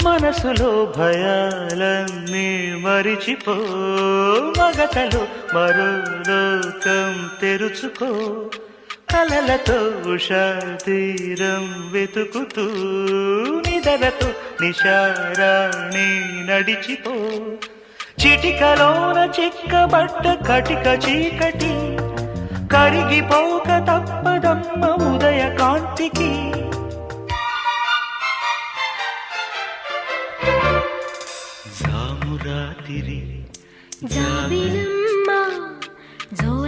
మనసులో భయాలన్నీ మరిచిపో, మగతలో మరో లోకం తెరుచుకో, కలలతో ఉషా తీరం వెతుకుతూ నిదలతో నిశారాణి నడిచిపో. చిటికలోన చిక్కబడ్డ కటిక చీకటి కరిగిపోక తప్పదమ్మ ఉదయ కాంతికి. జామురాతిరి జాబిలమ్మ జోల